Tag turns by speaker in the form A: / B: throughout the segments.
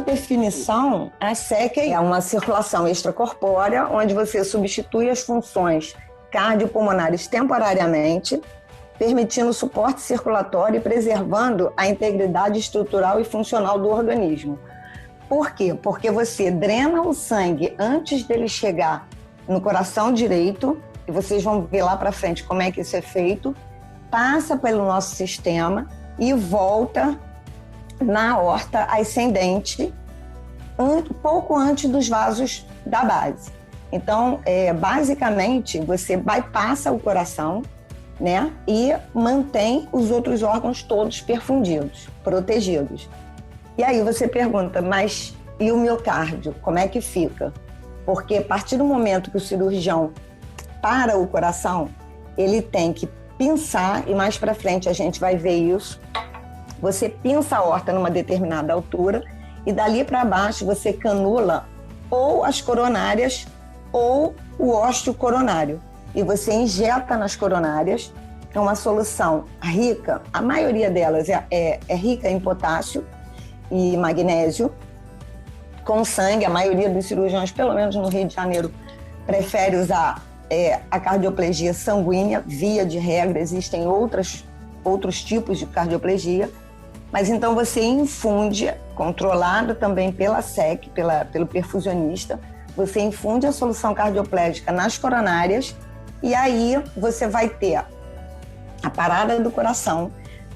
A: por definição, a SEC é uma circulação extracorpórea, onde você substitui as funções cardiopulmonares temporariamente, permitindo suporte circulatório e preservando a integridade estrutural e funcional do organismo. Por quê? Porque você drena o sangue antes dele chegar no coração direito, e vocês vão ver lá para frente como é que isso é feito, passa pelo nosso sistema e volta na aorta ascendente, pouco antes dos vasos da base. Então, basicamente, você bypassa o coração, né, e mantém os outros órgãos todos perfundidos, protegidos. E aí você pergunta, mas e o miocárdio, como é que fica? Porque a partir do momento que o cirurgião para o coração, ele tem que pinçar, e mais para frente a gente vai ver isso. Você pinça a aorta numa determinada altura e dali para baixo você canula ou as coronárias ou o ósteo coronário. E você injeta nas coronárias. É uma solução rica, a maioria delas é rica em potássio e magnésio, com sangue. A maioria dos cirurgiões, pelo menos no Rio de Janeiro, prefere usar a cardioplegia sanguínea. Via de regra, existem outros tipos de cardioplegia, mas então você infunde, controlado também pela SEC, pelo perfusionista, você infunde a solução cardioplégica nas coronárias, e aí você vai ter a parada do coração,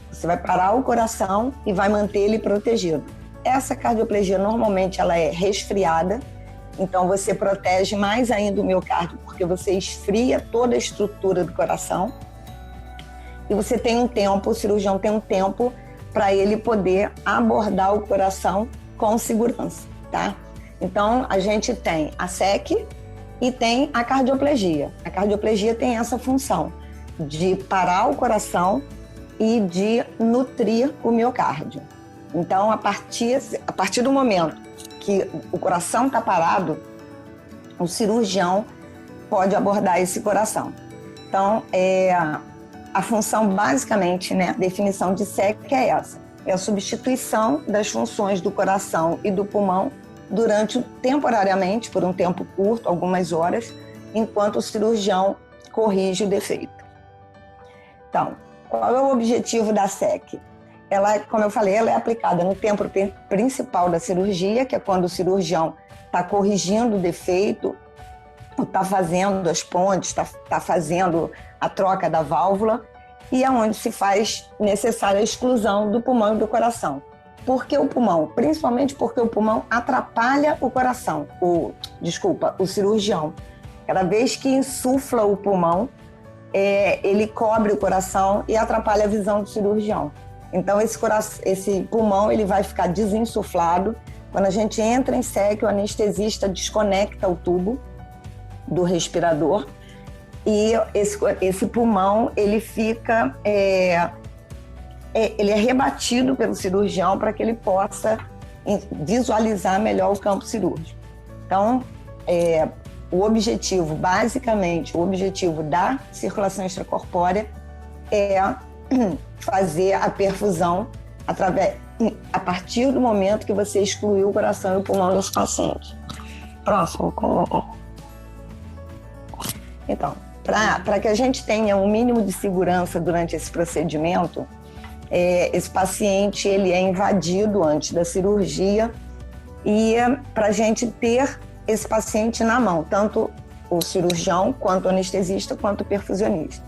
A: você vai parar o coração e vai manter ele protegido. Essa cardioplegia normalmente ela é resfriada, então você protege mais ainda o miocárdio, porque você esfria toda a estrutura do coração, e você tem um tempo, o cirurgião tem um tempo para ele poder abordar o coração com segurança, tá? Então a gente tem a SEC e tem a cardioplegia. A cardioplegia tem essa função de parar o coração e de nutrir o miocárdio. Então, a partir do momento que o coração está parado, o cirurgião pode abordar esse coração. Então, a função basicamente, né, a definição de SEC é essa. É a substituição das funções do coração e do pulmão temporariamente, por um tempo curto, algumas horas, enquanto o cirurgião corrige o defeito. Então, qual é o objetivo da SEC? Ela, como eu falei, ela é aplicada no tempo principal da cirurgia, que é quando o cirurgião está corrigindo o defeito, está fazendo as pontes, está fazendo a troca da válvula, e é onde se faz necessária a exclusão do pulmão e do coração. Por que o pulmão? Principalmente porque o pulmão atrapalha o coração, o cirurgião. Cada vez que insufla o pulmão, ele cobre o coração e atrapalha a visão do cirurgião. Então, esse pulmão ele vai ficar desinsuflado. Quando a gente entra em SEC, o anestesista desconecta o tubo do respirador e esse pulmão ele fica... ele é rebatido pelo cirurgião para que ele possa visualizar melhor o campo cirúrgico. Então, basicamente, o objetivo da circulação extracorpórea é fazer a perfusão a partir do momento que você excluiu o coração e o pulmão dos pacientes. Próximo. Então, para que a gente tenha um mínimo de segurança durante esse procedimento, esse paciente ele é invadido antes da cirurgia, e para a gente ter esse paciente na mão, tanto o cirurgião, quanto o anestesista, quanto o perfusionista.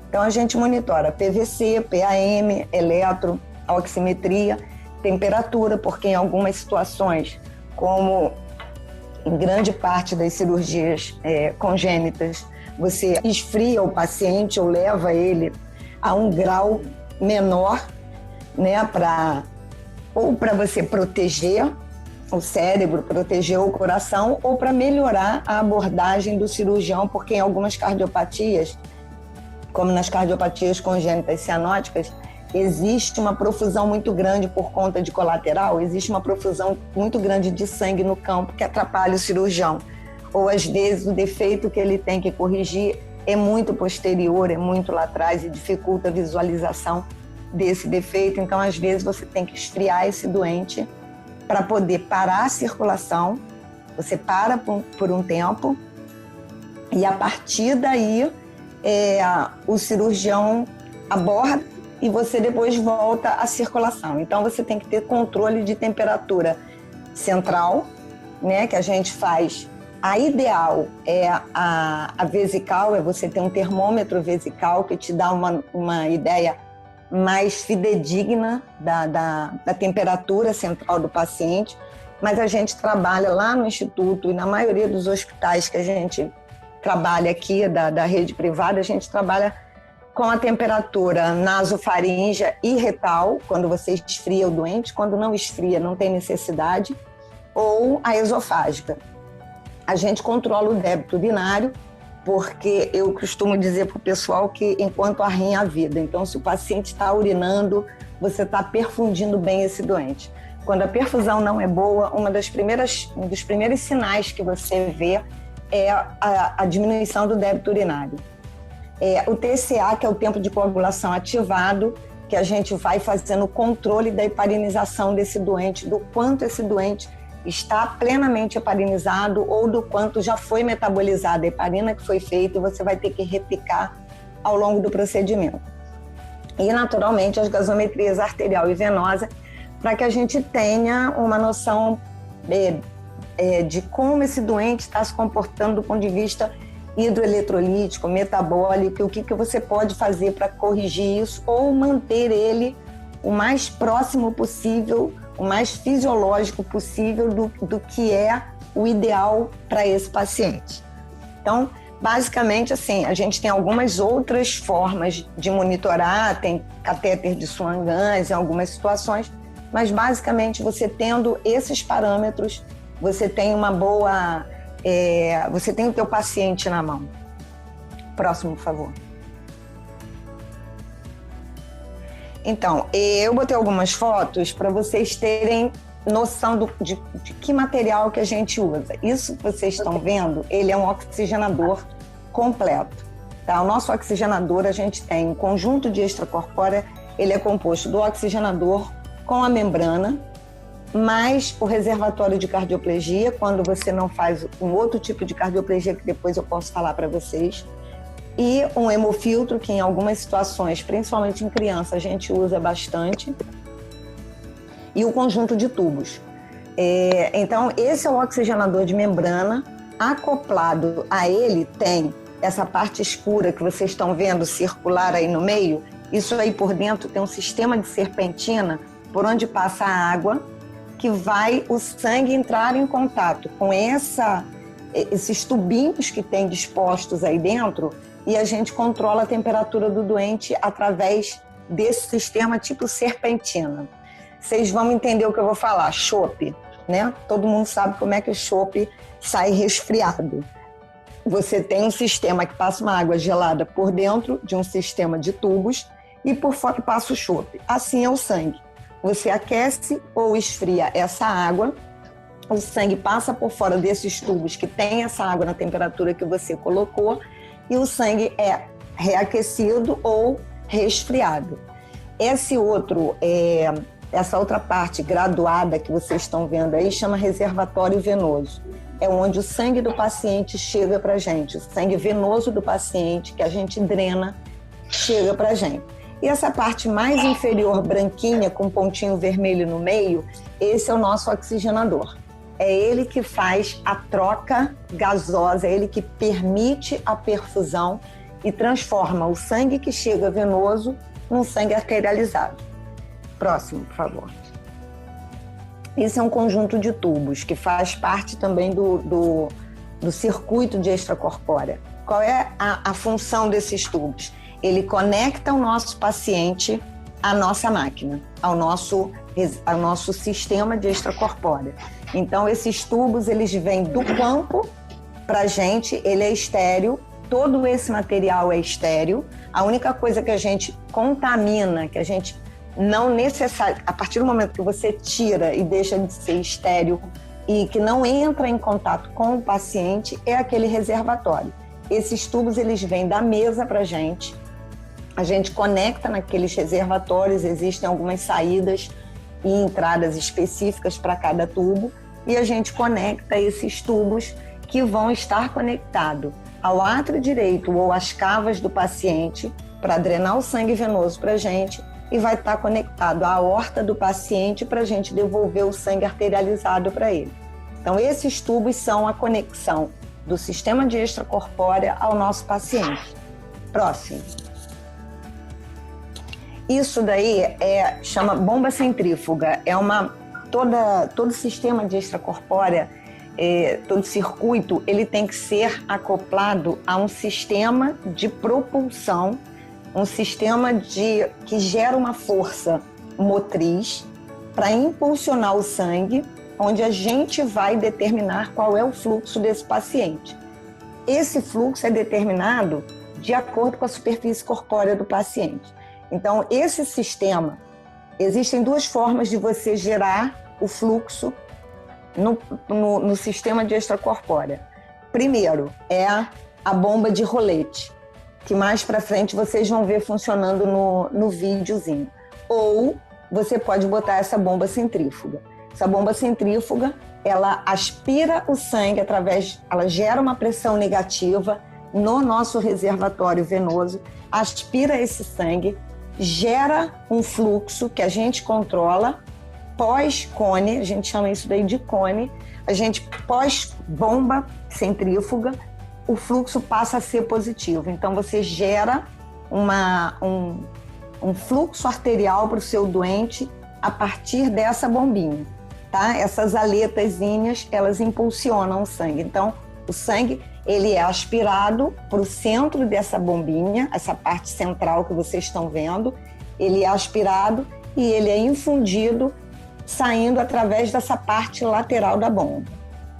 A: Então a gente monitora PVC, PAM, eletro, oximetria, temperatura, porque em algumas situações, como em grande parte das cirurgias congênitas, você esfria o paciente ou leva ele a um grau menor, né, para você proteger o cérebro, proteger o coração, ou para melhorar a abordagem do cirurgião, porque em algumas cardiopatias, como nas cardiopatias congênitas cianóticas, existe uma profusão muito grande por conta de colateral, existe uma profusão muito grande de sangue no campo que atrapalha o cirurgião. Ou às vezes o defeito que ele tem que corrigir é muito posterior, é muito lá atrás e dificulta a visualização desse defeito. Então, às vezes, você tem que esfriar esse doente para poder parar a circulação. Você para por um tempo e, a partir daí, o cirurgião aborda e você depois volta à circulação. Então, você tem que ter controle de temperatura central, né, que a gente faz. A ideal é a vesical, é você ter um termômetro vesical que te dá uma ideia mais fidedigna da temperatura central do paciente, mas a gente trabalha lá no Instituto e na maioria dos hospitais que a gente trabalha aqui, da rede privada, a gente trabalha com a temperatura nasofaríngea e retal, quando você esfria o doente, quando não esfria, não tem necessidade, ou a esofágica. A gente controla o débito urinário, porque eu costumo dizer para o pessoal que enquanto arrinha a vida. Então, se o paciente está urinando, você está perfundindo bem esse doente. Quando a perfusão não é boa, um dos primeiros sinais que você vê é a diminuição do débito urinário. O TCA, que é o tempo de coagulação ativado, que a gente vai fazendo o controle da heparinização desse doente, do quanto esse doente está plenamente heparinizado ou do quanto já foi metabolizada a heparina que foi feita e você vai ter que replicar ao longo do procedimento. E, naturalmente, as gasometrias arterial e venosa, para que a gente tenha uma noção de como esse doente está se comportando do ponto de vista hidroeletrolítico, metabólico, e o que você pode fazer para corrigir isso ou manter ele o mais próximo possível, o mais fisiológico possível do que é o ideal para esse paciente. Então, basicamente, assim, a gente tem algumas outras formas de monitorar, tem catéter de Swan-Ganz em algumas situações, mas basicamente você tendo esses parâmetros, você tem uma boa... você tem o teu paciente na mão. Próximo, por favor. Então, eu botei algumas fotos para vocês terem noção de que material que a gente usa. Isso que vocês estão vendo, ele é um oxigenador completo. Tá? O nosso oxigenador, a gente tem um conjunto de extracorpórea, ele é composto do oxigenador com a membrana, mais o reservatório de cardioplegia, quando você não faz um outro tipo de cardioplegia, que depois eu posso falar para vocês, e um hemofiltro, que em algumas situações, principalmente em criança, a gente usa bastante, e o conjunto de tubos. Então, esse é o oxigenador de membrana. Acoplado a ele tem essa parte escura que vocês estão vendo circular aí no meio. Isso aí por dentro tem um sistema de serpentina por onde passa a água, que vai o sangue entrar em contato com esses tubinhos que tem dispostos aí dentro, e a gente controla a temperatura do doente através desse sistema tipo serpentina. Vocês vão entender o que eu vou falar, chope, né? Todo mundo sabe como é que o chope sai resfriado. Você tem um sistema que passa uma água gelada por dentro de um sistema de tubos e por fora passa o chope. Assim é o sangue. Você aquece ou esfria essa água, o sangue passa por fora desses tubos que tem essa água na temperatura que você colocou e o sangue é reaquecido ou resfriado. Essa outra parte graduada que vocês estão vendo aí chama reservatório venoso. É onde o sangue do paciente chega para a gente, o sangue venoso do paciente que a gente drena chega para a gente. E essa parte mais inferior, branquinha, com um pontinho vermelho no meio, esse é o nosso oxigenador. É ele que faz a troca gasosa, é ele que permite a perfusão e transforma o sangue que chega venoso num sangue arterializado. Próximo, por favor. Esse é um conjunto de tubos que faz parte também do circuito de extracorpórea. Qual é a função desses tubos? Ele conecta o nosso paciente à nossa máquina, ao nosso sistema de extracorpórea. Então, esses tubos, eles vêm do campo para a gente, ele é estéril, todo esse material é estéril. A única coisa que a gente contamina, que a gente não necessariamente, a partir do momento que você tira e deixa de ser estéril e que não entra em contato com o paciente, é aquele reservatório. Esses tubos, eles vêm da mesa para a gente conecta naqueles reservatórios, existem algumas saídas e entradas específicas para cada tubo, e a gente conecta esses tubos que vão estar conectados ao átrio direito ou às cavas do paciente para drenar o sangue venoso para a gente, e vai estar conectado à aorta do paciente para a gente devolver o sangue arterializado para ele. Então, esses tubos são a conexão do sistema de extracorpórea ao nosso paciente. Próximo. Isso daí chama bomba centrífuga. Todo sistema de extracorpórea, todo circuito, ele tem que ser acoplado a um sistema de propulsão, um sistema que gera uma força motriz para impulsionar o sangue, onde a gente vai determinar qual é o fluxo desse paciente. Esse fluxo é determinado de acordo com a superfície corpórea do paciente. Então, esse sistema, existem duas formas de você gerar o fluxo no sistema de extracorpórea. Primeiro, é a bomba de rolete, que mais para frente vocês vão ver funcionando no videozinho. Ou você pode botar essa bomba centrífuga. Essa bomba centrífuga, ela aspira o sangue ela gera uma pressão negativa no nosso reservatório venoso, aspira esse sangue, gera um fluxo que a gente controla pós-cone, a gente chama isso daí de cone, pós-bomba centrífuga, o fluxo passa a ser positivo. Então, você gera um fluxo arterial para o seu doente a partir dessa bombinha, tá? Essas aletazinhas, elas impulsionam o sangue. Então, o sangue, ele é aspirado para o centro dessa bombinha, essa parte central que vocês estão vendo, ele é aspirado e ele é infundido saindo através dessa parte lateral da bomba,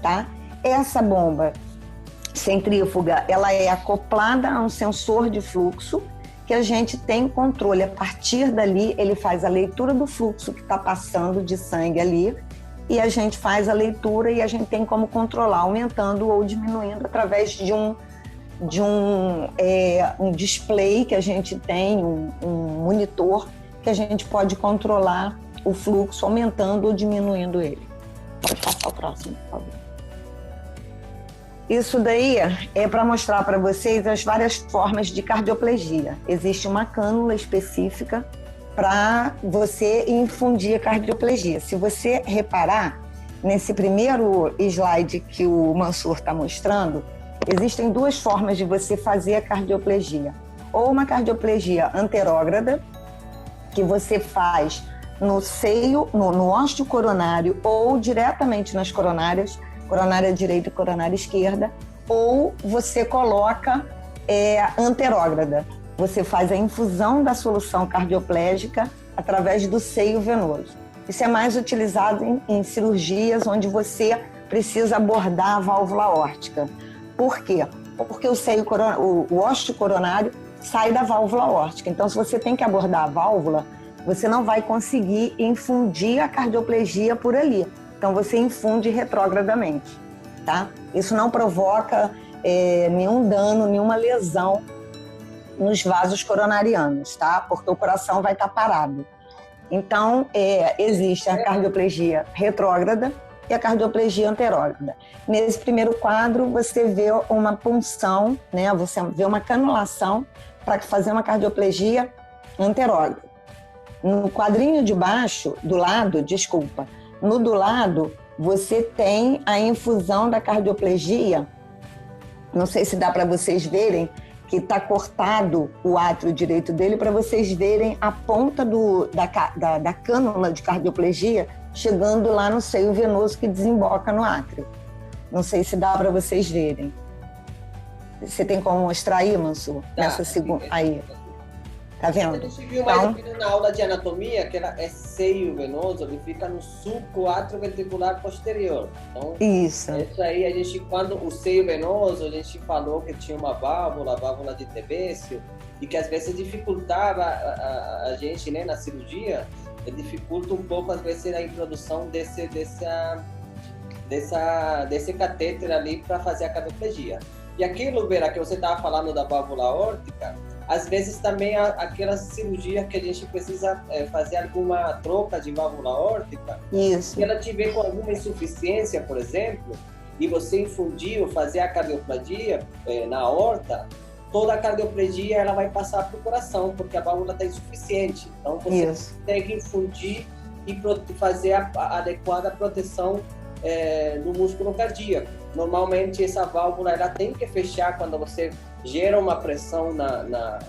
A: tá? Essa bomba centrífuga, ela é acoplada a um sensor de fluxo que a gente tem controle. A partir dali, ele faz a leitura do fluxo que está passando de sangue ali, e a gente faz a leitura e a gente tem como controlar, aumentando ou diminuindo através de um display que a gente tem, um monitor que a gente pode controlar o fluxo, aumentando ou diminuindo ele. Pode passar o próximo, por favor. Isso daí é para mostrar para vocês as várias formas de cardioplegia. Existe uma cânula específica para você infundir a cardioplegia. Se você reparar, nesse primeiro slide que o Mansur está mostrando, existem duas formas de você fazer a cardioplegia. Ou uma cardioplegia anterógrada, que você faz no seio, no ósteo coronário, ou diretamente nas coronárias, coronária direita e coronária esquerda, ou você coloca anterógrada. Você faz a infusão da solução cardioplégica através do seio venoso. Isso é mais utilizado em cirurgias onde você precisa abordar a válvula aórtica. Por quê? Porque o ósteo coronário sai da válvula aórtica. Então, se você tem que abordar a válvula, você não vai conseguir infundir a cardioplegia por ali. Então, você infunde retrógradamente, tá? Isso não provoca nenhum dano, nenhuma lesão nos vasos coronarianos, tá? Porque o coração vai estar parado. Então, existe a cardioplegia retrógrada e a cardioplegia anterógrada. Nesse primeiro quadro, você vê uma punção, né? Você vê uma canulação para fazer uma cardioplegia anterógrada. No quadrinho de baixo, do lado, do lado, você tem a infusão da cardioplegia. Não sei se dá para vocês verem que está cortado o átrio direito dele, para vocês verem a ponta da cânula de cardioplegia chegando lá no seio venoso que desemboca no átrio. Não sei se dá para vocês verem. Você tem como mostrar aí, Mansur? Nessa segunda. Aí. Tá vendo?
B: A gente viu mais ou menos na aula de anatomia que é seio venoso, ele fica no sulco atrioventricular posterior. Então,
A: isso
B: aí, a gente, quando o seio venoso, a gente falou que tinha uma válvula, a válvula de Tebessio, e que às vezes dificultava a gente, né, na cirurgia, dificulta um pouco, às vezes, a introdução desse catéter ali para fazer a cardioplegia. E aquilo, Vera, que você estava falando da válvula aórtica, às vezes também aquela cirurgia que a gente precisa fazer alguma troca de válvula aórtica.
A: Isso.
B: Se ela tiver com alguma insuficiência, por exemplo, e você infundir ou fazer a cardioplegia na aorta, toda a cardioplegia ela vai passar para o coração, porque a válvula está insuficiente. Então, você tem que infundir e fazer a adequada proteção do músculo cardíaco. Normalmente, essa válvula ela tem que fechar quando você gera uma pressão na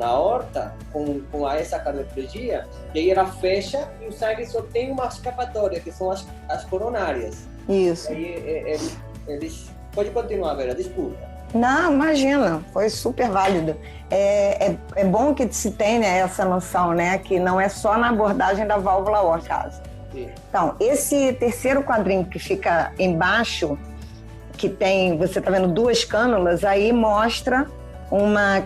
B: aorta com essa cardioplegia, e aí ela fecha e o sangue só tem uma escapatória, que são as coronárias.
A: Isso.
B: Aí eles... Pode continuar, Vera, desculpa.
A: Não, imagina, foi super válido. É bom que se tenha essa noção, né, que não é só na abordagem da válvula aórtica. Então, esse terceiro quadrinho que fica embaixo, que tem, você está vendo 2 cânulas, aí mostra uma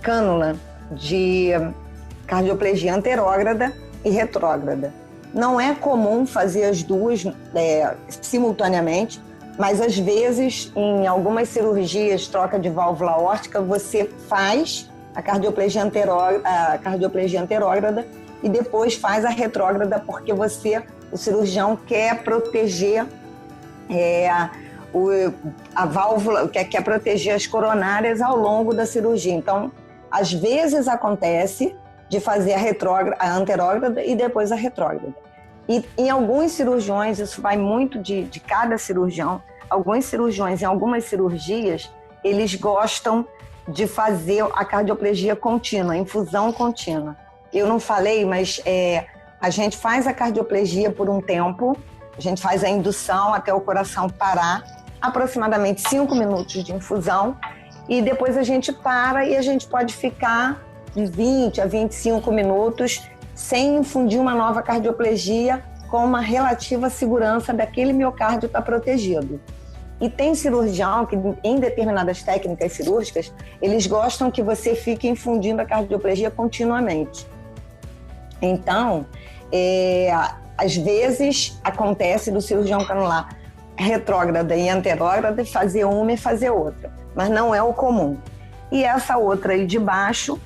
A: cânula de cardioplegia anterógrada e retrógrada. Não é comum fazer as duas simultaneamente, mas às vezes, em algumas cirurgias, troca de válvula aórtica, você faz a cardioplegia anterógrada e depois faz a retrógrada, porque o cirurgião quer proteger a válvula, quer proteger as coronárias ao longo da cirurgia. Então, às vezes acontece de fazer a anterógrada e depois a retrógrada. E em alguns cirurgiões, isso vai muito de cada cirurgião, alguns cirurgiões em algumas cirurgias, eles gostam de fazer a cardioplegia contínua, a infusão contínua. Eu não falei, mas a gente faz a cardioplegia por um tempo, a gente faz a indução até o coração parar, aproximadamente 5 minutos de infusão, e depois a gente para e a gente pode ficar de 20 a 25 minutos sem infundir uma nova cardioplegia, com uma relativa segurança daquele miocárdio estar protegido. E tem cirurgião que, em determinadas técnicas cirúrgicas, eles gostam que você fique infundindo a cardioplegia continuamente. Então, às vezes acontece do cirurgião canular retrógrada e anterógrada fazer uma e fazer outra, mas não é o comum. E essa outra aí de baixo,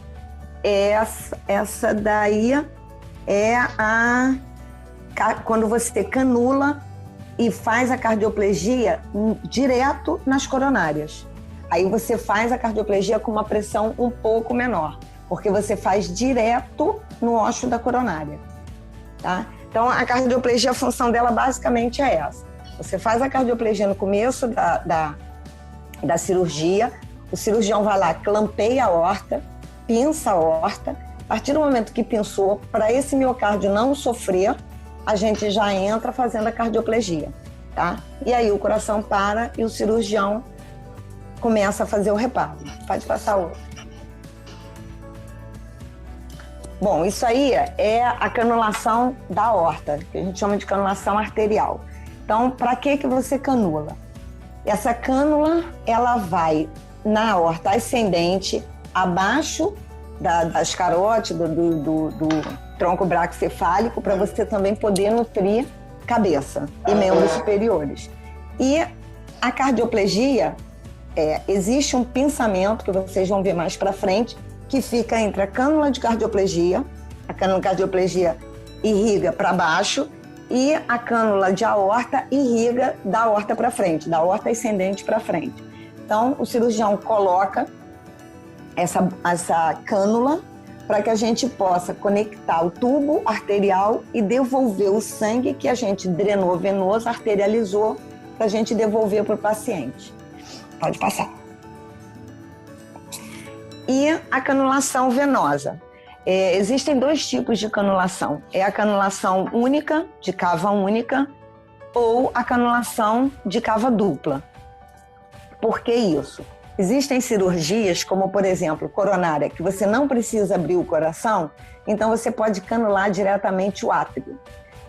A: essa daí quando você canula e faz a cardioplegia direto nas coronárias. Aí você faz a cardioplegia com uma pressão um pouco menor, porque você faz direto no ósseo da coronária, tá? Então, a cardioplegia, a função dela basicamente é essa. Você faz a cardioplegia no começo da cirurgia, o cirurgião vai lá, clampeia a aorta, pinça a aorta. A partir do momento que pinçou, para esse miocárdio não sofrer, a gente já entra fazendo a cardioplegia, tá? E aí o coração para e o cirurgião começa a fazer o reparo. Pode passar outro. Bom, isso aí é a canulação da aorta, que a gente chama de canulação arterial. Então, para que você canula? Essa cânula, ela vai na aorta ascendente, abaixo das carótidas, do tronco braquicefálico, para você também poder nutrir cabeça e membros superiores. E a cardioplegia, existe um pinçamento, que vocês vão ver mais para frente, que fica entre a cânula de cardioplegia, a cânula de cardioplegia irriga para baixo, e a cânula de aorta irriga da aorta para frente, da aorta ascendente para frente. Então, o cirurgião coloca essa cânula para que a gente possa conectar o tubo arterial e devolver o sangue que a gente drenou venoso, arterializou, para a gente devolver para o paciente. Pode passar. E a canulação venosa. Existem 2 tipos de canulação. É a canulação única, de cava única, ou a canulação de cava dupla. Por que isso? Existem cirurgias, como por exemplo, coronária, que você não precisa abrir o coração, então você pode canular diretamente o átrio.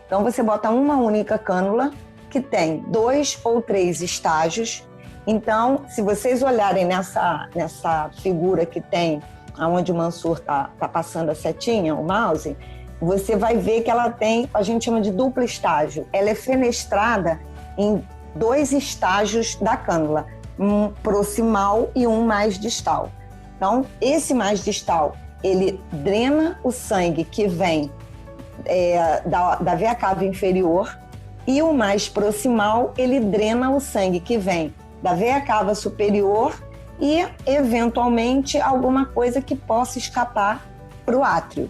A: Então você bota uma única cânula que tem 2 ou 3 estágios. Então, se vocês olharem nessa figura que tem, onde o Mansur está passando a setinha, o mouse, você vai ver que ela tem, a gente chama de duplo estágio. Ela é fenestrada em 2 estágios da cânula, um proximal e um mais distal. Então, esse mais distal, ele drena o sangue que vem da veia cava inferior, e o mais proximal, ele drena o sangue que vem da veia cava superior e, eventualmente, alguma coisa que possa escapar para o átrio.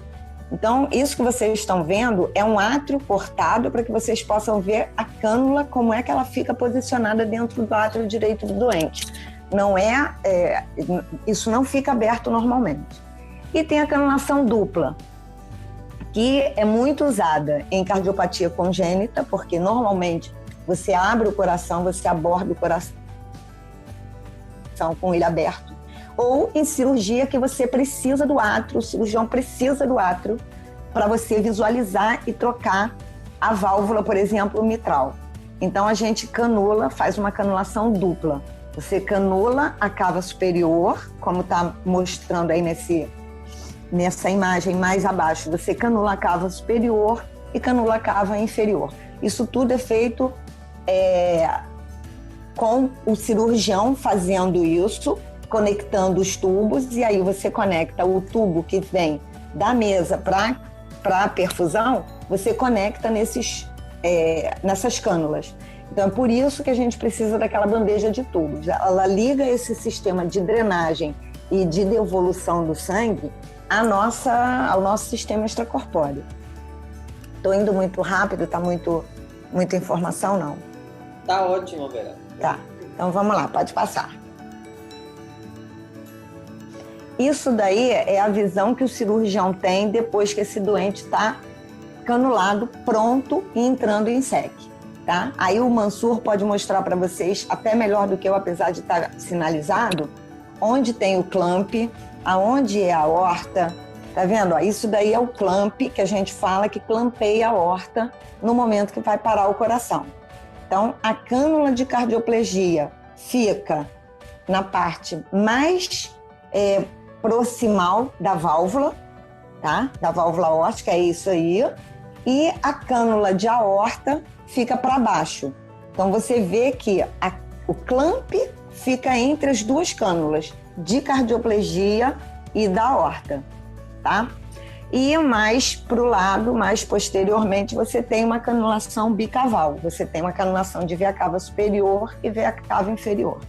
A: Então, isso que vocês estão vendo é um átrio cortado para que vocês possam ver a cânula, como é que ela fica posicionada dentro do átrio direito do doente. Isso não fica aberto normalmente. E tem a canulação dupla, que é muito usada em cardiopatia congênita, porque normalmente você abre o coração, você aborda o coração com ele aberto, ou em cirurgia que você precisa do átrio, o cirurgião precisa do átrio para você visualizar e trocar a válvula, por exemplo, mitral. Então a gente canula, faz uma canulação dupla. Você canula a cava superior, como está mostrando aí nessa imagem mais abaixo, você canula a cava superior e canula a cava inferior. Isso tudo é feito com o cirurgião fazendo isso, conectando os tubos, e aí você conecta o tubo que vem da mesa para a perfusão, você conecta nessas cânulas. Então é por isso que a gente precisa daquela bandeja de tubos. Ela liga esse sistema de drenagem e de devolução do sangue ao nosso sistema extracorpóreo. Estou indo muito rápido, está muita informação, não?
B: Tá ótimo, Vera.
A: Tá, então vamos lá, pode passar. Isso daí é a visão que o cirurgião tem depois que esse doente está canulado, pronto e entrando em SEC, tá? Aí o Mansur pode mostrar para vocês, até melhor do que eu, apesar de estar sinalizado, onde tem o clamp, aonde é a aorta, tá vendo? Isso daí é o clamp que a gente fala que clampeia a aorta no momento que vai parar o coração. Então, a cânula de cardioplegia fica na parte mais proximal da válvula, tá? Da válvula aórtica, é isso aí. E a cânula de aorta fica para baixo. Então, você vê que o clamp fica entre as duas cânulas de cardioplegia e da aorta, tá? E mais para o lado, mais posteriormente, você tem uma canulação bicaval. Você tem uma canulação de veia cava superior e veia cava inferior,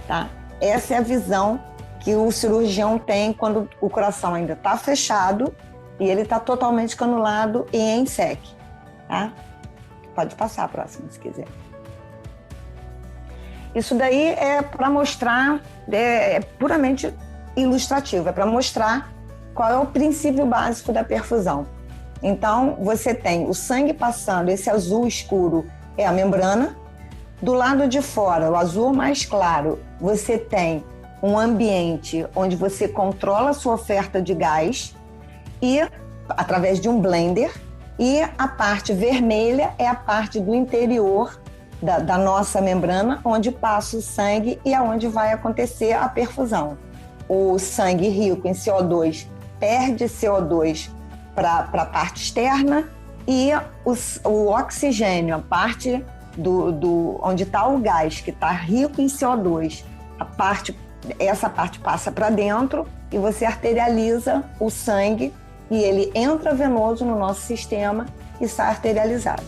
A: tá? Essa é a visão que o cirurgião tem quando o coração ainda está fechado e ele está totalmente canulado e em SEC, tá? Pode passar a próxima, se quiser. Isso daí é para mostrar, é puramente ilustrativo, é para mostrar qual é o princípio básico da perfusão. Então, você tem o sangue passando, esse azul escuro é a membrana. Do lado de fora, o azul mais claro, você tem um ambiente onde você controla a sua oferta de gás e através de um blender, e a parte vermelha é a parte do interior da nossa membrana, onde passa o sangue e aonde vai acontecer a perfusão. O sangue rico em CO2 perde CO2 para a parte externa e o oxigênio, a parte onde está o gás, que está rico em CO2, essa parte passa para dentro e você arterializa o sangue e ele entra venoso no nosso sistema e sai arterializado.